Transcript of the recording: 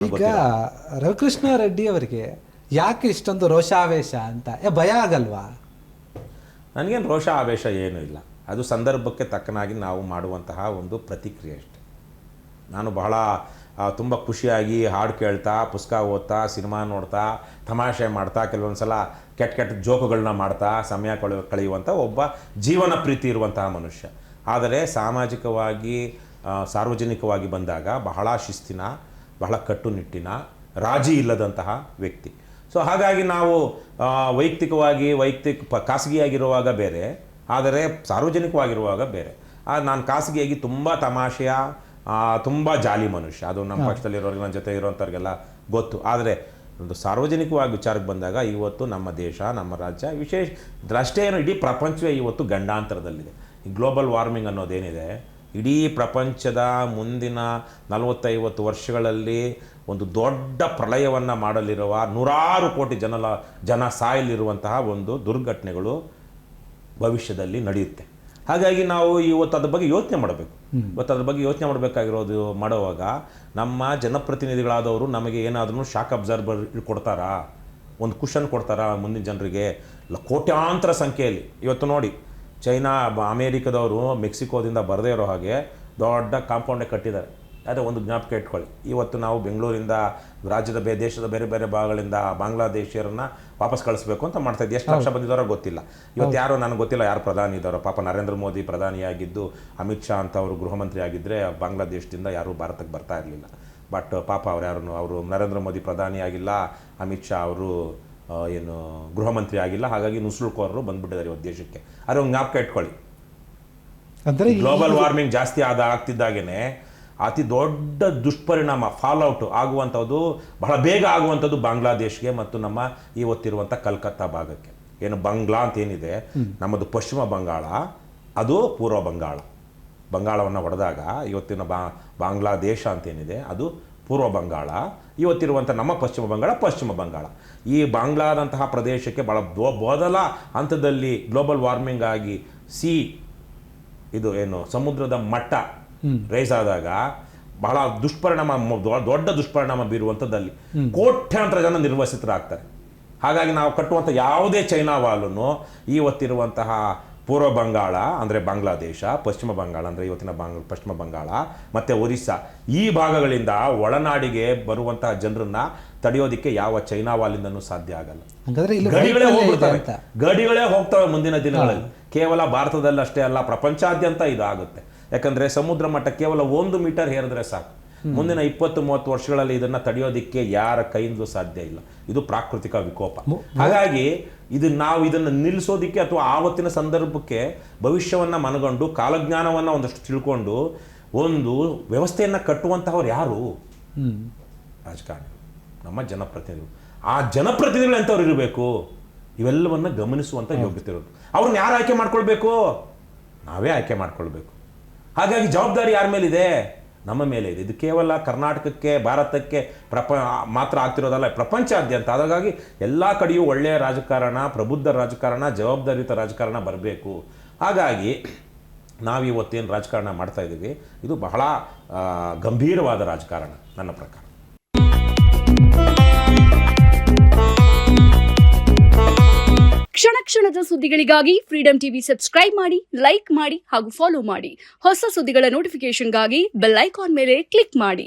ಈಗ ರವಿಕೃಷ್ಣ ರೆಡ್ಡಿ ಅವರಿಗೆ ಯಾಕೆ ಇಷ್ಟೊಂದು ರೋಷಾವೇಶ ಅಂತ ಭಯ ಆಗಲ್ವಾ? ನನಗೇನು ರೋಷ ಆವೇಶ ಏನೂ ಇಲ್ಲ. ಅದು ಸಂದರ್ಭಕ್ಕೆ ತಕ್ಕನಾಗಿ ನಾವು ಮಾಡುವಂತಹ ಒಂದು ಪ್ರತಿಕ್ರಿಯೆ ಅಷ್ಟೆ. ನಾನು ಬಹಳ ತುಂಬ ಖುಷಿಯಾಗಿ ಹಾಡು ಕೇಳ್ತಾ, ಪುಸ್ತಕ ಓದ್ತಾ, ಸಿನಿಮಾ ನೋಡ್ತಾ, ತಮಾಷೆ ಮಾಡ್ತಾ, ಕೆಲವೊಂದು ಸಲ ಕೆಟ್ಟ ಕೆಟ್ಟ ಜೋಕುಗಳನ್ನ ಮಾಡ್ತಾ ಸಮಯ ಕಳೆಯುವಂಥ ಒಬ್ಬ ಜೀವನ ಪ್ರೀತಿ ಇರುವಂತಹ ಮನುಷ್ಯ. ಆದರೆ ಸಾಮಾಜಿಕವಾಗಿ ಸಾರ್ವಜನಿಕವಾಗಿ ಬಂದಾಗ ಬಹಳ ಶಿಸ್ತಿನ, ಬಹಳ ಕಟ್ಟುನಿಟ್ಟಿನ, ರಾಜಿ ಇಲ್ಲದಂತಹ ವ್ಯಕ್ತಿ. ಸೊ ಹಾಗಾಗಿ ನಾವು ವೈಯಕ್ತಿಕವಾಗಿ ಖಾಸಗಿಯಾಗಿರುವಾಗ ಬೇರೆ, ಆದರೆ ಸಾರ್ವಜನಿಕವಾಗಿರುವಾಗ ಬೇರೆ. ನಾನು ಖಾಸಗಿಯಾಗಿ ತುಂಬ ತಮಾಷೆಯ, ತುಂಬ ಜಾಲಿ ಮನುಷ್ಯ. ಅದು ನಮ್ಮ ಪಕ್ಷದಲ್ಲಿರೋರಿಗೆ, ನನ್ನ ಜೊತೆ ಇರೋಂಥವ್ರಿಗೆಲ್ಲ ಗೊತ್ತು. ಆದರೆ ಒಂದು ಸಾರ್ವಜನಿಕವಾಗಿ ವಿಚಾರಕ್ಕೆ ಬಂದಾಗ ಇವತ್ತು ನಮ್ಮ ದೇಶ, ನಮ್ಮ ರಾಜ್ಯ, ವಿಶೇಷ ಅಷ್ಟೇ ಏನು, ಇಡೀ ಪ್ರಪಂಚವೇ ಇವತ್ತು ಗಂಡಾಂತರದಲ್ಲಿದೆ. ಈ ಗ್ಲೋಬಲ್ ವಾರ್ಮಿಂಗ್ ಅನ್ನೋದೇನಿದೆ, ಇಡೀ ಪ್ರಪಂಚದ ಮುಂದಿನ 40-50 ವರ್ಷಗಳಲ್ಲಿ ಒಂದು ದೊಡ್ಡ ಪ್ರಳಯವನ್ನು ಮಾಡಲಿರುವ, ನೂರಾರು ಕೋಟಿ ಜನ ಸಾಯಲಿರುವಂತಹ ಒಂದು ದುರ್ಘಟನೆಗಳು ಭವಿಷ್ಯದಲ್ಲಿ ನಡೆಯುತ್ತೆ. ಹಾಗಾಗಿ ನಾವು ಇವತ್ತು ಅದ್ರ ಬಗ್ಗೆ ಯೋಚನೆ ಮಾಡಬೇಕು. ಇವತ್ತು ಅದ್ರ ಬಗ್ಗೆ ಯೋಚನೆ ಮಾಡುವಾಗ ನಮ್ಮ ಜನಪ್ರತಿನಿಧಿಗಳಾದವರು ನಮಗೆ ಏನಾದರೂ ಶಾಕ್ ಅಬ್ಸರ್ವರ್ ಕೊಡ್ತಾರಾ, ಒಂದು ಕುಷನ್ ಕೊಡ್ತಾರಾ ಮುಂದಿನ ಜನರಿಗೆ? ಕೋಟ್ಯಾಂತರ ಸಂಖ್ಯೆಯಲ್ಲಿ ಇವತ್ತು ನೋಡಿ, ಚೈನಾ, ಅಮೇರಿಕದವರು ಮೆಕ್ಸಿಕೋದಿಂದ ಬರದೇ ಇರೋ ಹಾಗೆ ದೊಡ್ಡ ಕಾಂಪೌಂಡೇ ಕಟ್ಟಿದ್ದಾರೆ. ಅದೇ ಒಂದು ಜ್ಞಾಪಕ ಇಟ್ಕೊಳ್ಳಿ. ಇವತ್ತು ನಾವು ಬೆಂಗಳೂರಿಂದ, ರಾಜ್ಯದ ದೇಶದ ಬೇರೆ ಬೇರೆ ಭಾಗಗಳಿಂದ ಬಾಂಗ್ಲಾದೇಶಿಯರನ್ನು ವಾಪಸ್ ಕಳಿಸ್ಬೇಕು ಅಂತ ಮಾಡ್ತಾ ಇದ್ದೀವಿ. ಎಷ್ಟು ಲಕ್ಷ ಬಂದಿದ್ದಾರೋ ಗೊತ್ತಿಲ್ಲ. ಇವತ್ತು ಯಾರೋ ನನಗೆ ಗೊತ್ತಿಲ್ಲ ಯಾರು ಪ್ರಧಾನಿ ಇದ್ದಾರೋ. ಪಾಪ ನರೇಂದ್ರ ಮೋದಿ ಪ್ರಧಾನಿಯಾಗಿದ್ದು, ಅಮಿತ್ ಶಾ ಅಂತ ಅವರು ಗೃಹ ಮಂತ್ರಿ ಆಗಿದ್ದರೆ ಬಾಂಗ್ಲಾದೇಶದಿಂದ ಯಾರೂ ಭಾರತಕ್ಕೆ ಬರ್ತಾ ಇರಲಿಲ್ಲ. ಬಟ್ ಪಾಪ ಅವರು ನರೇಂದ್ರ ಮೋದಿ ಪ್ರಧಾನಿ ಆಗಿಲ್ಲ, ಅಮಿತ್ ಶಾ ಅವರು ಏನು ಗೃಹ ಮಂತ್ರಿ ಆಗಿಲ್ಲ. ಹಾಗಾಗಿ ನುಸುಳುಕೋರರು ಬಂದ್ಬಿಟ್ಟಿದ್ದಾರೆ ಇವತ್ತು ದೇಶಕ್ಕೆ. ಆದರೆ ಒಂದು ಜ್ಞಾಪಕ ಇಟ್ಕೊಳ್ಳಿ, ಗ್ಲೋಬಲ್ ವಾರ್ಮಿಂಗ್ ಜಾಸ್ತಿ ಆಗ್ತಿದ್ದಾಗೇ ಅತಿ ದೊಡ್ಡ ದುಷ್ಪರಿಣಾಮ, ಫಾಲ್ಔಟ್ ಆಗುವಂಥದ್ದು, ಬಹಳ ಬೇಗ ಆಗುವಂಥದ್ದು ಬಾಂಗ್ಲಾದೇಶ್ಗೆ ಮತ್ತು ನಮ್ಮ ಇವತ್ತಿರುವಂಥ ಕಲ್ಕತ್ತಾ ಭಾಗಕ್ಕೆ. ಏನು ಬಂಗ್ಲಾ ಅಂತ ಏನಿದೆ, ನಮ್ಮದು ಪಶ್ಚಿಮ ಬಂಗಾಳ, ಅದು ಪೂರ್ವ ಬಂಗಾಳ. ಬಂಗಾಳವನ್ನು ಹೊಡೆದಾಗ ಇವತ್ತಿನ ಬಾಂಗ್ಲಾದೇಶ ಅಂತೇನಿದೆ ಅದು ಪೂರ್ವ ಬಂಗಾಳ. ಇವತ್ತಿರುವಂಥ ನಮ್ಮ ಪಶ್ಚಿಮ ಬಂಗಾಳ. ಈ ಬಾಂಗ್ಲಾದಂತಹ ಪ್ರದೇಶಕ್ಕೆ ಭಾಳ ಮೊದಲ ಹಂತದಲ್ಲಿ ಗ್ಲೋಬಲ್ ವಾರ್ಮಿಂಗ್ ಆಗಿ ಇದು ಏನು ಸಮುದ್ರದ ಮಟ್ಟ ರೈಸ್ ಆದಾಗ ಬಹಳ ದೊಡ್ಡ ದುಷ್ಪರಿಣಾಮ ಬೀರುವಂಥದ್ದಲ್ಲಿ ಕೋಟ್ಯಾಂತರ ಜನ ನಿರ್ವಸಿತರಾಗ್ತಾರೆ. ಹಾಗಾಗಿ ನಾವು ಕಟ್ಟುವಂಥ ಯಾವುದೇ ಚೈನಾ ವಾಲನ್ನು ಇವತ್ತಿರುವಂತಹ ಪೂರ್ವ ಬಂಗಾಳ ಅಂದರೆ ಬಾಂಗ್ಲಾದೇಶ, ಪಶ್ಚಿಮ ಬಂಗಾಳ ಅಂದರೆ ಇವತ್ತಿನ ಪಶ್ಚಿಮ ಬಂಗಾಳ ಮತ್ತು ಒರಿಸ್ಸಾ, ಈ ಭಾಗಗಳಿಂದ ಒಳನಾಡಿಗೆ ಬರುವಂತಹ ಜನರನ್ನ ತಡೆಯೋದಕ್ಕೆ ಯಾವ ಚೈನಾ ವಾಲಿಂದನೂ ಸಾಧ್ಯ ಆಗಲ್ಲ. ಗಡಿಗಳೇ ಹೋಗ್ತವೆ ಮುಂದಿನ ದಿನಗಳಲ್ಲಿ. ಕೇವಲ ಭಾರತದಲ್ಲಿ ಅಷ್ಟೇ ಅಲ್ಲ, ಪ್ರಪಂಚಾದ್ಯಂತ ಇದು ಆಗುತ್ತೆ. ಯಾಕಂದರೆ ಸಮುದ್ರ ಮಟ್ಟ ಕೇವಲ 1 ಮೀಟರ್ ಹೇರಿದ್ರೆ ಸಾಕು. ಮುಂದಿನ 20-30 ವರ್ಷಗಳಲ್ಲಿ ಇದನ್ನು ತಡೆಯೋದಿಕ್ಕೆ ಯಾರ ಕೈಯಿಂದಲೂ ಸಾಧ್ಯ ಇಲ್ಲ. ಇದು ಪ್ರಾಕೃತಿಕ ವಿಕೋಪ. ಹಾಗಾಗಿ ನಾವು ಇದನ್ನು ನಿಲ್ಲಿಸೋದಿಕ್ಕೆ ಅಥವಾ ಆವತ್ತಿನ ಸಂದರ್ಭಕ್ಕೆ ಭವಿಷ್ಯವನ್ನು ಮನಗಂಡು, ಕಾಲಜ್ಞಾನವನ್ನು ಒಂದಷ್ಟು ತಿಳ್ಕೊಂಡು ಒಂದು ವ್ಯವಸ್ಥೆಯನ್ನು ಕಟ್ಟುವಂತಹವ್ರು ಯಾರು? ರಾಜಕಾರಣಿ, ನಮ್ಮ ಜನಪ್ರತಿನಿಧಿಗಳು. ಆ ಜನಪ್ರತಿನಿಧಿಗಳು ಎಂಥವ್ರು ಇರಬೇಕು? ಇವೆಲ್ಲವನ್ನು ಗಮನಿಸುವಂಥ ಯೋಗ್ಯತೆ ಇರೋದು. ಅವ್ರನ್ನ ಯಾರು ಆಯ್ಕೆ ಮಾಡ್ಕೊಳ್ಬೇಕು? ನಾವೇ ಆಯ್ಕೆ ಮಾಡ್ಕೊಳ್ಬೇಕು. ಹಾಗಾಗಿ ಜವಾಬ್ದಾರಿ ಯಾರ ಮೇಲಿದೆ? ನಮ್ಮ ಮೇಲೆ ಇದೆ. ಇದು ಕೇವಲ ಕರ್ನಾಟಕಕ್ಕೆ, ಭಾರತಕ್ಕೆ ಮಾತ್ರ ಆಗ್ತಿರೋದಲ್ಲ, ಪ್ರಪಂಚಾದ್ಯಂತ. ಹಾಗಾಗಿ ಎಲ್ಲ ಕಡೆಯೂ ಒಳ್ಳೆಯ ರಾಜಕಾರಣ, ಪ್ರಬುದ್ಧ ರಾಜಕಾರಣ, ಜವಾಬ್ದಾರಿಯುತ ರಾಜಕಾರಣ ಬರಬೇಕು. ಹಾಗಾಗಿ ನಾವಿವತ್ತೇನು ರಾಜಕಾರಣ ಮಾಡ್ತಾ ಇದ್ದೀವಿ, ಇದು ಬಹಳ ಗಂಭೀರವಾದ ರಾಜಕಾರಣ ನನ್ನ ಪ್ರಕಾರ. ಕ್ಷಣ ಕ್ಷಣದ ಸುದ್ದಿಗಳಿಗಾಗಿ ಫ್ರೀಡಂ ಟಿವಿ ಸಬ್ಸ್ಕ್ರೈಬ್ ಮಾಡಿ, ಲೈಕ್ ಮಾಡಿ ಹಾಗೂ ಫಾಲೋ ಮಾಡಿ. ಹೊಸ ಸುದ್ದಿಗಳ ನೋಟಿಫಿಕೇಶನ್ಗಾಗಿ ಬೆಲ್ ಐಕಾನ್ ಮೇಲೆ ಕ್ಲಿಕ್ ಮಾಡಿ.